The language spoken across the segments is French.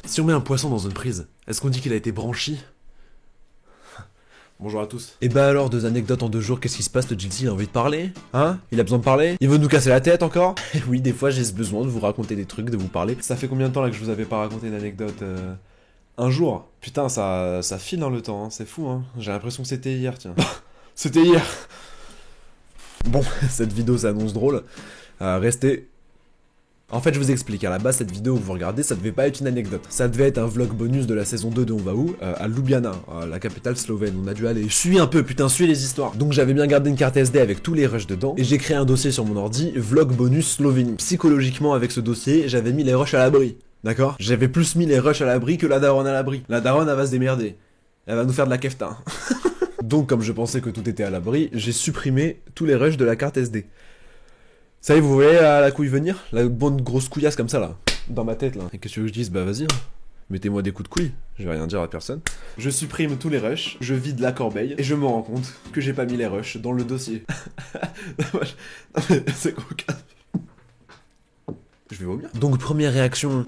Si on met un poisson dans une prise, est-ce qu'on dit qu'il a été branchi? Bonjour à tous. Et bah alors, 2 anecdotes en 2 jours, qu'est-ce qui se passe? Le Jilty, il a envie de parler? Hein? Il a besoin de parler? Il veut nous casser la tête encore? Oui, des fois j'ai ce besoin de vous raconter des trucs, de vous parler. Ça fait combien de temps là que je vous avais pas raconté une anecdote Un jour? Putain, ça file dans le temps, hein. C'est fou, hein. J'ai l'impression que c'était hier, tiens. C'était hier. Bon, cette vidéo s'annonce drôle. Restez... En fait, je vous explique, à la base, cette vidéo que vous regardez, ça devait pas être une anecdote. Ça devait être un vlog bonus de la saison 2 de On va où à Ljubljana, la capitale slovène. On a dû aller... Suis un peu, putain, suis les histoires. Donc j'avais bien gardé une carte SD avec tous les rushs dedans, et j'ai créé un dossier sur mon ordi, vlog bonus Slovénie. Psychologiquement, avec ce dossier, j'avais mis les rushs à l'abri. D'accord? J'avais plus mis les rushs à l'abri que la daronne à l'abri. La daronne, elle va se démerder. Elle va nous faire de la kefta. Donc, comme je pensais que tout était à l'abri, j'ai supprimé tous les rushs de la carte SD. Ça y est, vous voyez la couille venir? La bonne grosse couillasse comme ça, là. Dans ma tête, là. Et qu'est-ce que je dis? Bah vas-y, hein. Mettez-moi des coups de couille. Je vais rien dire à personne. Je supprime tous les rushs, je vide la corbeille, et je me rends compte que j'ai pas mis les rushs dans le dossier. Non mais c'est cocasse. Je vais vomir. Donc première réaction.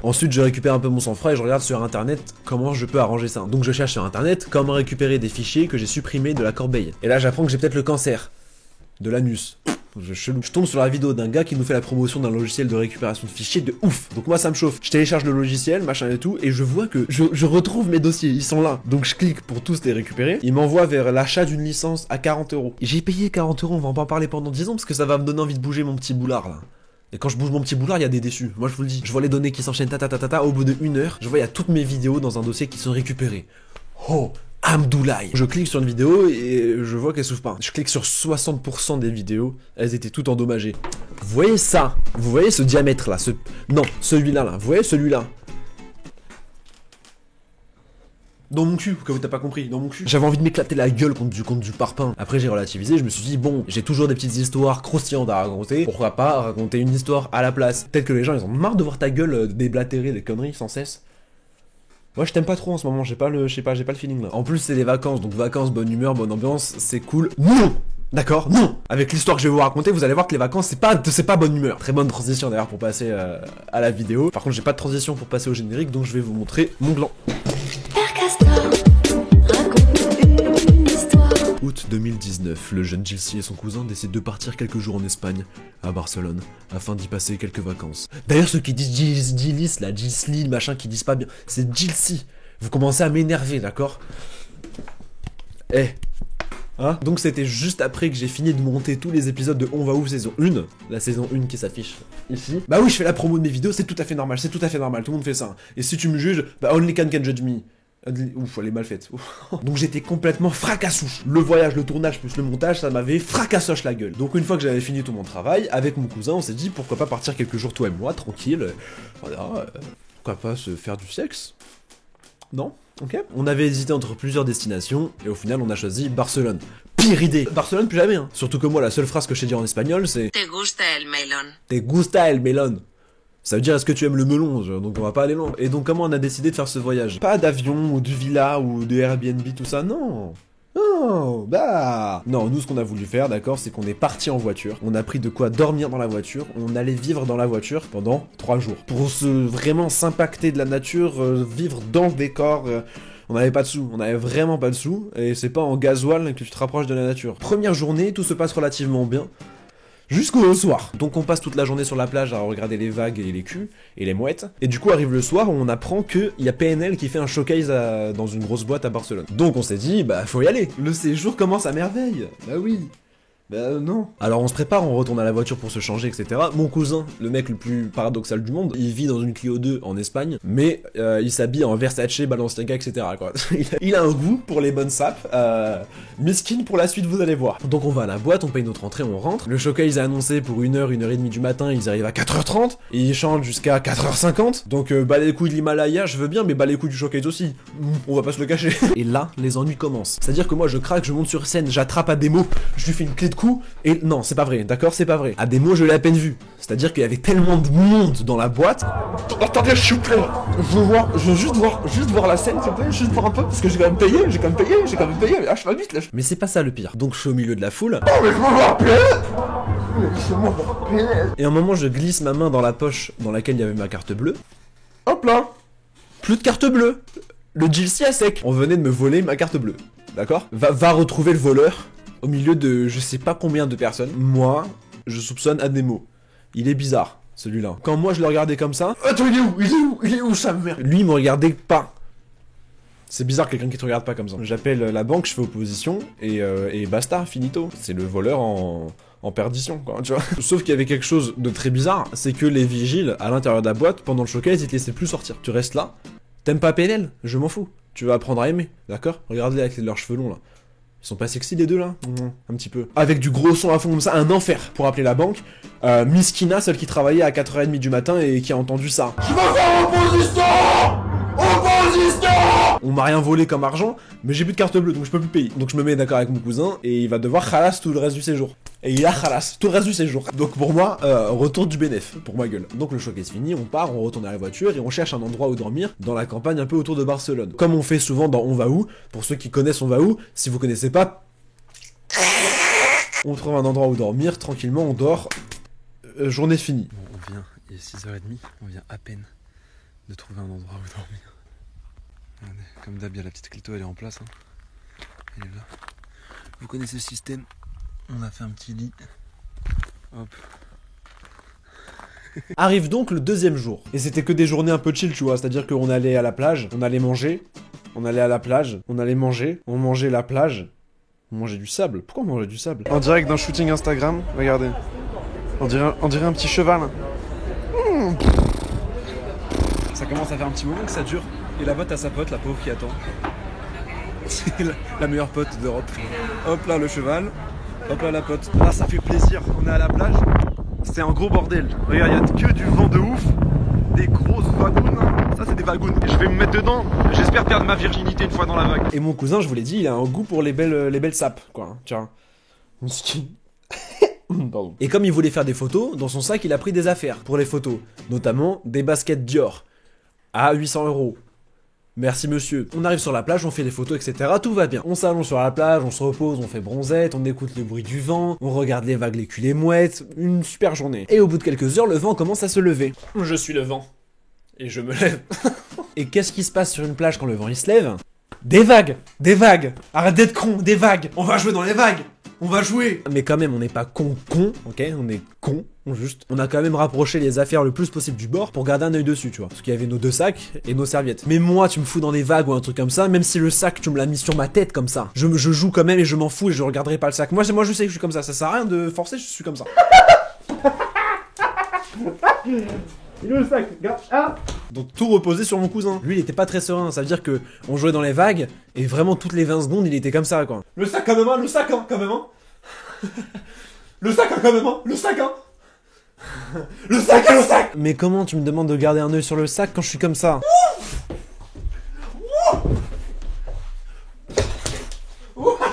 Ensuite je récupère un peu mon sang-froid et je regarde sur internet comment je peux arranger ça. Donc je cherche sur internet comment récupérer des fichiers que j'ai supprimés de la corbeille. Et là j'apprends que j'ai peut-être le cancer. De l'anus. Je tombe sur la vidéo d'un gars qui nous fait la promotion d'un logiciel de récupération de fichiers de ouf. Donc moi ça me chauffe. Je télécharge le logiciel, machin et tout, et je vois que je retrouve mes dossiers, ils sont là. Donc je clique pour tous les récupérer. Il m'envoie vers l'achat d'une licence à 40 €. Et j'ai payé 40 €, on va en pas parler pendant 10 ans parce que ça va me donner envie de bouger mon petit boulard là. Et quand je bouge mon petit boulard, il y a des déçus. Moi je vous le dis. Je vois les données qui s'enchaînent au bout de 1 heure, je vois il y a toutes mes vidéos dans un dossier qui sont récupérées. Oh, Hamdoulaye. Je clique sur une vidéo et je vois qu'elle s'ouvre pas. Je clique sur 60% des vidéos, elles étaient toutes endommagées. Vous voyez ça? Vous voyez ce diamètre là? Non, celui-là là. Vous voyez celui-là? Dans mon cul, que vous t'as pas compris, dans mon cul. J'avais envie de m'éclater la gueule contre du parpaing. Après j'ai relativisé, je me suis dit bon, j'ai toujours des petites histoires croustillantes à raconter. Pourquoi pas raconter une histoire à la place? Peut-être que les gens ils ont marre de voir ta gueule déblatérer des conneries sans cesse. Moi je t'aime pas trop en ce moment, j'ai pas le feeling là. En plus c'est les vacances, donc vacances, bonne humeur, bonne ambiance, c'est cool. Non! D'accord? Non! Avec l'histoire que je vais vous raconter, vous allez voir que les vacances c'est pas bonne humeur. Très bonne transition d'ailleurs pour passer à la vidéo. Par contre j'ai pas de transition pour passer au générique, donc je vais vous montrer mon gland. Août 2019, le jeune Jilcy et son cousin décident de partir quelques jours en Espagne, à Barcelone, afin d'y passer quelques vacances. D'ailleurs, ceux qui disent Jilcy, là, Jilcy, machin, qui disent pas bien, c'est Jilcy. Vous commencez à m'énerver, d'accord? Eh. Hein? Donc c'était juste après que j'ai fini de monter tous les épisodes de On va où saison 1, la saison 1 qui s'affiche ici. Bah oui, je fais la promo de mes vidéos, c'est tout à fait normal, tout le monde fait ça. Et si tu me juges, bah only can judge me. Ouf, elle est mal faite. Donc j'étais complètement fracassouche. Le voyage, le tournage plus le montage, ça m'avait fracassoche la gueule. Donc une fois que j'avais fini tout mon travail, avec mon cousin, on s'est dit pourquoi pas partir quelques jours toi et moi, tranquille. Voilà, pourquoi pas se faire du sexe? Non? Ok. On avait hésité entre plusieurs destinations, et au final on a choisi Barcelone. Pire idée! Barcelone plus jamais, hein. Surtout que moi, la seule phrase que je sais dire en espagnol, c'est Te gusta el melón. Te gusta el melón. Ça veut dire est-ce que tu aimes le melon, donc on va pas aller loin. Et donc comment on a décidé de faire ce voyage? Pas d'avion, ou de villa, ou de Airbnb, tout ça, non. Non, bah... Non, nous ce qu'on a voulu faire, d'accord, c'est qu'on est parti en voiture, on a pris de quoi dormir dans la voiture, on allait vivre dans la voiture pendant 3 jours. Pour vraiment s'impacter de la nature, vivre dans le décor... On n'avait pas de sous, on n'avait vraiment pas de sous, et c'est pas en gasoil que tu te rapproches de la nature. Première journée, tout se passe relativement bien. Jusqu'au soir. Donc on passe toute la journée sur la plage à regarder les vagues et les culs et les mouettes. Et du coup arrive le soir où on apprend qu'il y a PNL qui fait un showcase dans une grosse boîte à Barcelone. Donc on s'est dit, bah faut y aller. Le séjour commence à merveille. Bah oui. Bah non. Alors on se prépare, on retourne à la voiture pour se changer, etc. Mon cousin, le mec le plus paradoxal du monde, il vit dans une Clio 2 en Espagne, mais il s'habille en Versace, Balenciaga, etc. quoi. Il a un goût pour les bonnes sapes, miskin pour la suite, vous allez voir. Donc on va à la boîte, on paye notre entrée, on rentre. Le showcase est annoncé pour 1h, 1h30 du matin, ils arrivent à 4h30, et ils chantent jusqu'à 4h50. Donc bah les couilles de l'Himalaya, je veux bien, mais bah les couilles du showcase aussi. On va pas se le cacher. Et là, les ennuis commencent. C'est-à-dire que moi je craque, je monte sur scène, j'attrape à Ademo, je lui fais une clé de cou, et non, c'est pas vrai, d'accord, c'est pas vrai. Ademo, je l'ai à peine vu. C'est-à-dire qu'il y avait tellement de monde dans la boîte. Attendez, s'il vous plaît, je veux juste voir la scène, s'il vous plaît, juste voir un peu, parce que j'ai quand même payé, mais lâche ma bite, lâche. Mais c'est pas ça le pire. Donc je suis au milieu de la foule. Oh, mais je veux voir PNL. Et à un moment, je glisse ma main dans la poche dans laquelle il y avait ma carte bleue. Hop là. Plus de carte bleue. Le GLC à sec. On venait de me voler ma carte bleue. D'accord? Va retrouver le voleur au milieu de je sais pas combien de personnes. Moi, je soupçonne Adnemo. Il est bizarre, celui-là. Quand moi je le regardais comme ça... Attends, il est où? Il est où sa mère? Lui, il me regardait pas. C'est bizarre quelqu'un qui te regarde pas comme ça. J'appelle la banque, je fais opposition, et basta, finito. C'est le voleur en perdition, quoi, tu vois. Sauf qu'il y avait quelque chose de très bizarre, c'est que les vigiles, à l'intérieur de la boîte, pendant le showcase, ils te laissaient plus sortir. Tu restes là, t'aimes pas PNL? Je m'en fous. Tu vas apprendre à aimer, d'accord? Regardez avec leurs cheveux longs, là. Ils sont pas sexy les deux là? Un petit peu. Avec du gros son à fond comme ça, un enfer pour appeler la banque. Miskina, celle qui travaillait à 4h30 du matin et qui a entendu ça. Je vais faire opposition! Opposition! On m'a rien volé comme argent, mais j'ai plus de carte bleue donc je peux plus payer. Donc je me mets d'accord avec mon cousin et il va devoir khalas tout le reste du séjour. Et il a khalas tout le reste du séjour. Donc pour moi, retour du bénéf, pour ma gueule. Donc le showcase fini, on part, on retourne à la voiture et on cherche un endroit où dormir dans la campagne un peu autour de Barcelone. Comme on fait souvent dans On va où, pour ceux qui connaissent On va où, si vous connaissez pas, on trouve un endroit où dormir, tranquillement, on dort, journée finie. Bon, on vient, il est 6h30, on vient à peine de trouver un endroit où dormir. Regardez, comme d'hab, il y a la petite clito, elle est en place. Hein. Elle est là. Vous connaissez le système, on a fait un petit lit. Hop. Arrive donc le deuxième jour. Et c'était que des journées un peu chill, tu vois, c'est-à-dire qu'on allait à la plage, on allait manger, on allait à la plage, on allait manger, on mangeait la plage, on mangeait du sable. Pourquoi on mangeait du sable? En direct d'un shooting Instagram, regardez. On dirait un petit cheval. Ça commence à faire un petit moment que ça dure. Et là-bas, t'as sa pote, la pauvre qui attend. C'est la meilleure pote d'Europe. Hop là, le cheval. Hop là, la pote. Là, ça fait plaisir. On est à la plage. C'est un gros bordel. Regarde, il y a que du vent de ouf. Des grosses wagons. Ça, c'est des wagons. Et je vais me mettre dedans. J'espère perdre ma virginité une fois dans la vague. Et mon cousin, je vous l'ai dit, il a un goût pour les belles sapes, quoi. Tiens. Pardon. Et comme il voulait faire des photos, dans son sac, il a pris des affaires pour les photos. Notamment des baskets Dior. À 800 €. Merci monsieur. On arrive sur la plage, on fait des photos, etc. Tout va bien. On s'allonge sur la plage, on se repose, on fait bronzette, on écoute le bruit du vent, on regarde les vagues, les culs, les mouettes. Une super journée. Et au bout de quelques heures, le vent commence à se lever. Je suis le vent. Et je me lève. Et qu'est-ce qui se passe sur une plage quand le vent il se lève? Des vagues! Des vagues! Arrête d'être con! Des vagues! On va jouer dans les vagues! On va jouer! Mais quand même, on n'est pas con, ok? On est con. On a quand même rapproché les affaires le plus possible du bord pour garder un œil dessus, tu vois. Parce qu'il y avait nos 2 sacs et nos serviettes. Mais moi, tu me fous dans des vagues ou un truc comme ça, même si le sac, tu me l'as mis sur ma tête comme ça. Je joue quand même et je m'en fous et je regarderai pas le sac. Moi, je sais que je suis comme ça sert à rien de forcer, je suis comme ça. Il est le sac, regarde. Ah. Donc tout reposait sur mon cousin. Lui, il était pas très serein, ça veut dire que on jouait dans les vagues et vraiment toutes les 20 secondes, il était comme ça, quoi. Le sac quand même, hein, le sac, hein, quand même, hein. Le sac, hein, quand même, hein, le sac, hein. Le sac, le sac. Mais comment tu me demandes de garder un œil sur le sac quand je suis comme ça?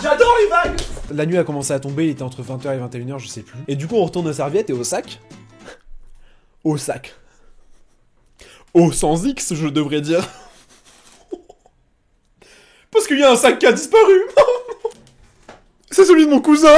J'adore les vagues. La nuit a commencé à tomber, il était entre 20h et 21h, je sais plus. Et du coup, on retourne aux serviettes et au sac. Au sac. Au sans X, je devrais dire. Parce qu'il y a un sac qui a disparu. C'est celui de mon cousin.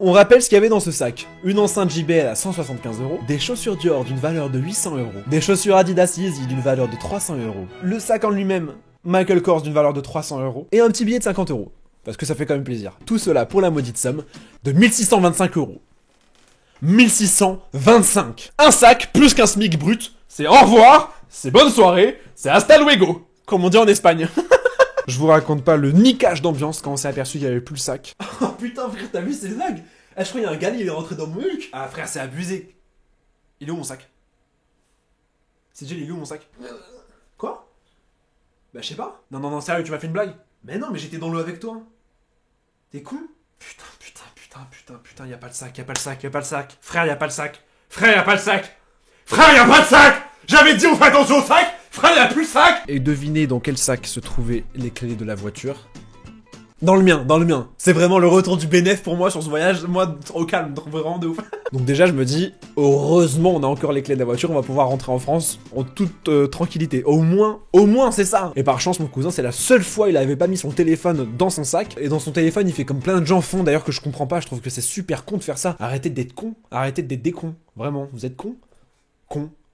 On rappelle ce qu'il y avait dans ce sac. Une enceinte JBL à 175 €, des chaussures Dior d'une valeur de 800 €, des chaussures Adidas Yeezy d'une valeur de 300 €, le sac en lui-même, Michael Kors d'une valeur de 300 €, et un petit billet de 50 €. Parce que ça fait quand même plaisir. Tout cela pour la maudite somme de 1625 €. 1625. Un sac plus qu'un SMIC brut, c'est au revoir, c'est bonne soirée, c'est hasta luego, comme on dit en Espagne. Je vous raconte pas le niquage d'ambiance quand on s'est aperçu qu'il y avait plus le sac. Oh putain frère, t'as vu ces vagues? Ah, je crois qu'il y a un gars, il est rentré dans mon huc. Ah frère, c'est abusé. Il est où mon sac? C'est Jill, il est où mon sac? Quoi? Bah je sais pas. Non, sérieux, tu m'as fait une blague? Mais non, mais j'étais dans l'eau avec toi. T'es con? Putain, y'a pas le sac, y'a pas le sac. Frère, y'a pas le sac. Frère, y'a pas le sac. J'avais dit on fait attention au sac. Frère, y'a plus le sac. Et devinez dans quel sac se trouvaient les clés de la voiture. Dans le mien. C'est vraiment le retour du bénéf pour moi sur ce voyage. Moi, au calme, vraiment de ouf. Donc déjà, je me dis, heureusement, on a encore les clés de la voiture. On va pouvoir rentrer en France en toute tranquillité. Au moins, c'est ça. Et par chance, mon cousin, c'est la seule fois il avait pas mis son téléphone dans son sac. Et dans son téléphone, il fait comme plein de gens font. D'ailleurs, que je comprends pas. Je trouve que c'est super con de faire ça. Arrêtez d'être con. Arrêtez d'être des cons. Vraiment, vous êtes cons.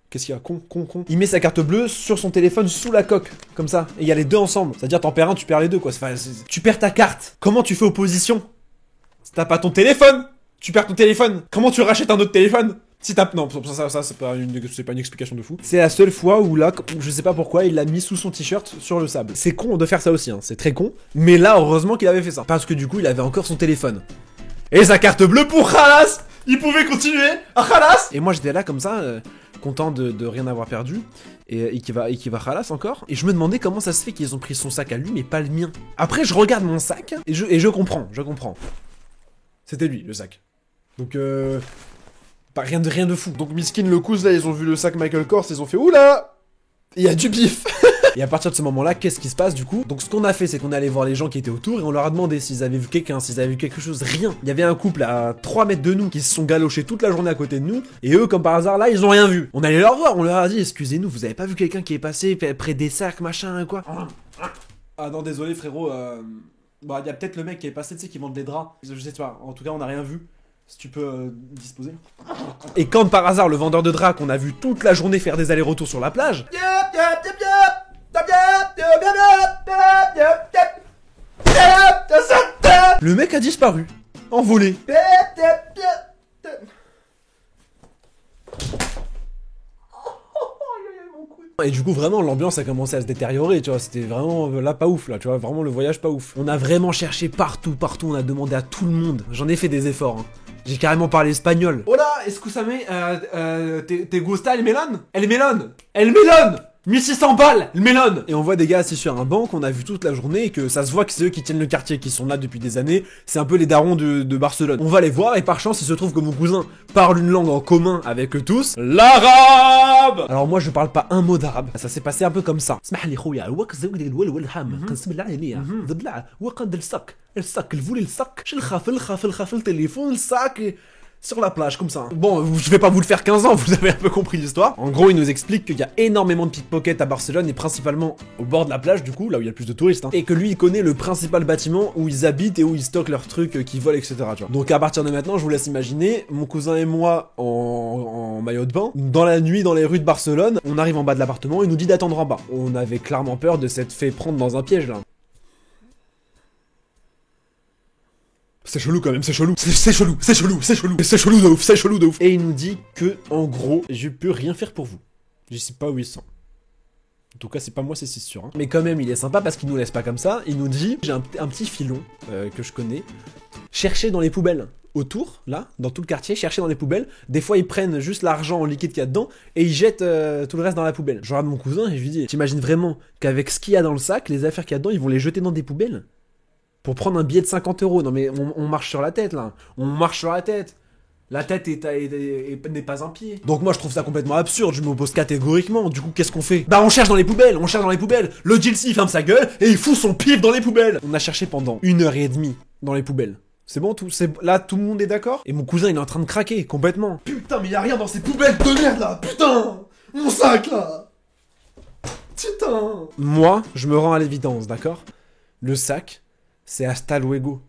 Qu'est-ce qu'il y a? Con. Il met sa carte bleue sur son téléphone sous la coque, comme ça. Et il y a les deux ensemble. C'est-à-dire, t'en perds un, tu perds les deux, quoi. Enfin, tu perds ta carte. Comment tu fais opposition? Si t'as pas ton téléphone, tu perds ton téléphone. Comment tu rachètes un autre téléphone? Si t'as... Non, ça c'est pas une explication de fou. C'est la seule fois où là, je sais pas pourquoi, il l'a mis sous son t-shirt sur le sable. C'est con de faire ça aussi, hein. C'est très con. Mais là, heureusement qu'il avait fait ça. Parce que du coup, il avait encore son téléphone. Et sa carte bleue pour Khalas. Il pouvait continuer à Khalas. Et moi, j'étais là comme ça... content de rien avoir perdu, et qui va Khalas encore. Et je me demandais comment ça se fait qu'ils ont pris son sac à lui, mais pas le mien. Après, je regarde mon sac, et je comprends. C'était lui, le sac. Donc, pas rien de fou. Donc, Miskin, le Kouz, là, ils ont vu le sac Michael Kors, ils ont fait « Oula ! Il y a du bif !» Et à partir de ce moment-là, qu'est-ce qui se passe du coup? Donc ce qu'on a fait, c'est qu'on est allé voir les gens qui étaient autour et on leur a demandé s'ils avaient vu quelqu'un, s'ils avaient vu quelque chose, rien. Il y avait un couple à 3 mètres de nous qui se sont galochés toute la journée à côté de nous et eux, comme par hasard, là, ils ont rien vu. On allait leur voir, on leur a dit, excusez-nous, vous avez pas vu quelqu'un qui est passé près des sacs, machin, quoi? Ah non, désolé frérot, bah il y a peut-être le mec qui est passé, tu sais, qui vend des draps. Je sais pas, en tout cas, on a rien vu. Si tu peux disposer. Et quand par hasard, le vendeur de draps qu'on a vu toute la journée faire des allers-retours sur la plage... Le mec a disparu. Envolé. Et du coup vraiment l'ambiance a commencé à se détériorer, tu vois, c'était vraiment là pas ouf là, tu vois, vraiment le voyage pas ouf. On a vraiment cherché partout, on a demandé à tout le monde. J'en ai fait des efforts, hein. J'ai carrément parlé espagnol. Hola, escúchame, te gusta el melón? El melón! El melón! 1600 balles, le melon! Et on voit des gars assis sur un banc qu'on a vu toute la journée et que ça se voit que c'est eux qui tiennent le quartier, qui sont là depuis des années. C'est un peu les darons de Barcelone. On va les voir et par chance, il se trouve que mon cousin parle une langue en commun avec eux tous. L'arabe! Alors moi, je parle pas un mot d'arabe. Ça s'est passé un peu comme ça. Sur la plage, comme ça. Bon, je vais pas vous le faire 15 ans, vous avez un peu compris l'histoire. En gros, il nous explique qu'il y a énormément de pickpockets à Barcelone, et principalement au bord de la plage, du coup, là où il y a le plus de touristes, hein. Et que lui, il connaît le principal bâtiment où ils habitent et où ils stockent leurs trucs qu'ils volent, etc. Tu vois. Donc à partir de maintenant, je vous laisse imaginer, mon cousin et moi, en maillot de bain, dans la nuit, dans les rues de Barcelone, on arrive en bas de l'appartement, il nous dit d'attendre en bas. On avait clairement peur de s'être fait prendre dans un piège, là. C'est chelou quand même, c'est chelou de ouf. Et il nous dit que, en gros, je peux rien faire pour vous. Je sais pas où ils sont. En tout cas, c'est pas moi, c'est sûr. Hein. Mais quand même, il est sympa parce qu'il nous laisse pas comme ça. Il nous dit, j'ai un petit filon que je connais. Cherchez dans les poubelles. Autour, là, dans tout le quartier, cherchez dans les poubelles. Des fois, ils prennent juste l'argent en liquide qu'il y a dedans et ils jettent tout le reste dans la poubelle. Je regarde mon cousin et je lui dis, t'imagines vraiment qu'avec ce qu'il y a dans le sac, les affaires qu'il y a dedans, ils vont les jeter dans des poubelles? Pour prendre un billet de 50 €. Non mais on marche sur la tête là. On marche sur la tête. La tête n'est pas un pied. Donc moi je trouve ça complètement absurde, je m'oppose catégoriquement. Du coup qu'est-ce qu'on fait? Bah on cherche dans les poubelles, Le Jilsi il ferme sa gueule et il fout son pif dans les poubelles. On a cherché pendant 1h30 dans les poubelles. C'est bon, là tout le monde est d'accord? Et mon cousin il est en train de craquer complètement. Putain mais y a rien dans ces poubelles de merde là. Putain, mon sac là. Putain. Moi je me rends à l'évidence, d'accord? Le sac, c'est hasta luego.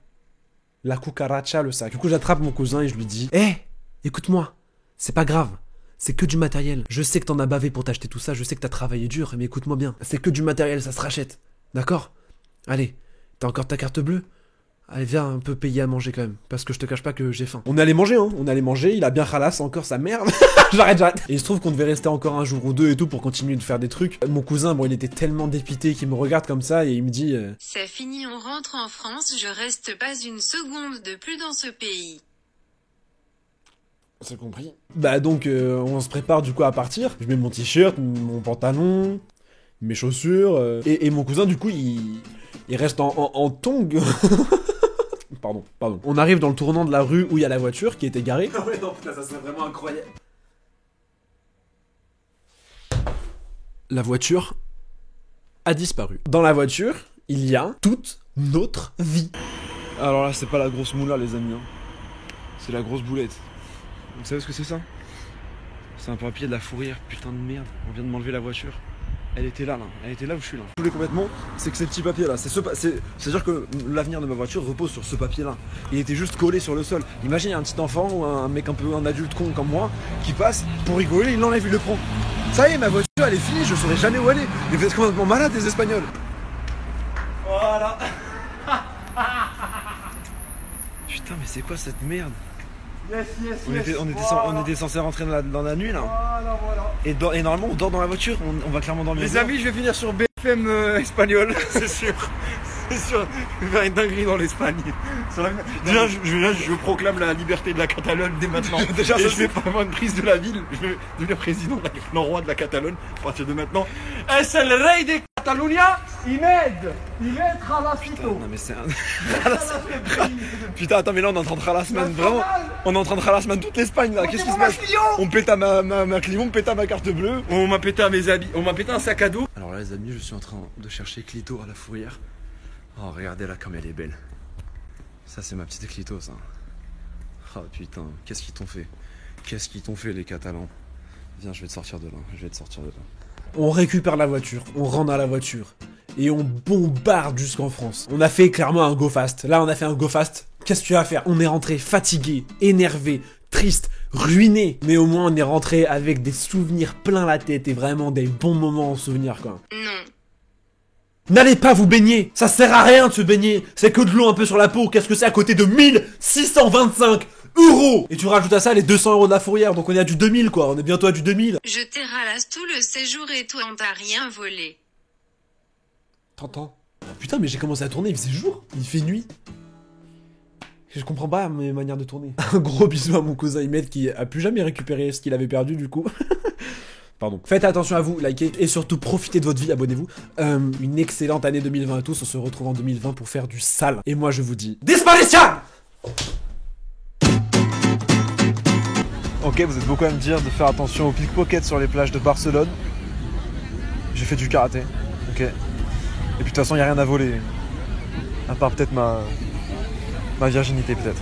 La cucaracha, le sac. Du coup, j'attrape mon cousin et je lui dis, hé, écoute-moi, c'est pas grave. C'est que du matériel. Je sais que t'en as bavé pour t'acheter tout ça, je sais que t'as travaillé dur, mais écoute-moi bien. C'est que du matériel, ça se rachète. D'accord? Allez, t'as encore ta carte bleue? Allez, viens un peu payer à manger quand même, parce que je te cache pas que j'ai faim. On est allé manger, hein, il a bien Khalas encore sa merde. J'arrête. Et il se trouve qu'on devait rester encore un jour ou deux et tout pour continuer de faire des trucs. Mon cousin, bon, il était tellement dépité qu'il me regarde comme ça et il me dit... C'est fini, on rentre en France, je reste pas une seconde de plus dans ce pays. C'est compris. Bah donc, on se prépare du coup à partir. Je mets mon t-shirt, mon pantalon, mes chaussures, et mon cousin, du coup, il reste en tongs. Pardon. On arrive dans le tournant de la rue où il y a la voiture qui était garée. Ah ouais, non, putain, ça serait vraiment incroyable. La voiture a disparu. Dans la voiture, il y a toute notre vie. Alors là, c'est pas la grosse moula, les amis. Hein. C'est la grosse boulette. Vous savez ce que c'est ça? C'est un papier de la fourrière, putain de merde. On vient de m'enlever la voiture. Elle était là, elle était là où je suis là. Je voulais complètement, c'est que ces petits papiers là, c'est-à-dire que l'avenir de ma voiture repose sur ce papier là. Il était juste collé sur le sol. Imagine un petit enfant ou un mec un adulte con comme moi qui passe pour rigoler, il l'enlève, il le prend. Ça y est, ma voiture elle est finie, je saurais jamais où aller. Mais vous êtes complètement malades les Espagnols. Voilà. Putain, mais c'est quoi cette merde? On était censé rentrer dans la nuit là. Voilà. Et normalement on dort dans la voiture, on va clairement dormir. Les amis, je vais finir sur BFM espagnol, c'est sûr. C'est sûr, je vais faire une dinguerie dans l'Espagne. Déjà, je proclame la liberté de la Catalogne dès maintenant. Déjà, et je vais pas avoir une prise de la ville, je vais devenir président, le roi de la Catalogne à partir de maintenant. Es el rey de Catalunya, Imed Ralacito. Non mais c'est un... Putain, attends, mais là on est en train de Ralasman, vraiment. On est en train de Ralasman toute l'Espagne là, qu'est-ce qui se passe? On pète à ma Clio, on pète à ma carte bleue. On m'a pété à mes habits, on m'a pété un sac à dos. Alors là les amis, je suis en train de chercher Clito à la fourrière. Oh regardez là comme elle est belle. Ça c'est ma petite Clito ça. Oh putain, qu'est-ce qu'ils t'ont fait? Qu'est-ce qu'ils t'ont fait les Catalans? Viens, je vais te sortir de là, On récupère la voiture, on rentre dans la voiture et on bombarde jusqu'en France. On a fait clairement un go fast. Là on a fait un go fast. Qu'est-ce que tu vas faire? On est rentré fatigué, énervé, triste, ruiné. Mais au moins on est rentré avec des souvenirs plein la tête et vraiment des bons moments en souvenir quoi. Non. N'allez pas vous baigner, ça sert à rien de se baigner, c'est que de l'eau un peu sur la peau, qu'est-ce que c'est à côté de 1625 €? Et tu rajoutes à ça les 200 € de la fourrière, donc on est à du 2000 quoi, on est bientôt à du 2000. Je t'ai ralasse tout le séjour et toi on t'a rien volé. T'entends? Putain mais j'ai commencé à tourner, il faisait jour, il fait nuit. Je comprends pas mes manières de tourner. Un gros bisou à mon cousin Imed qui a plus jamais récupéré ce qu'il avait perdu du coup. Pardon. Faites attention à vous, likez et surtout profitez de votre vie, abonnez-vous. Une excellente année 2020 à tous, on se retrouve en 2020 pour faire du sale. Et moi je vous dis... Disparition! Ok, vous êtes beaucoup à me dire de faire attention aux pickpockets sur les plages de Barcelone. J'ai fait du karaté, ok. Et puis de toute façon, il n'y a rien à voler. À part peut-être ma virginité peut-être.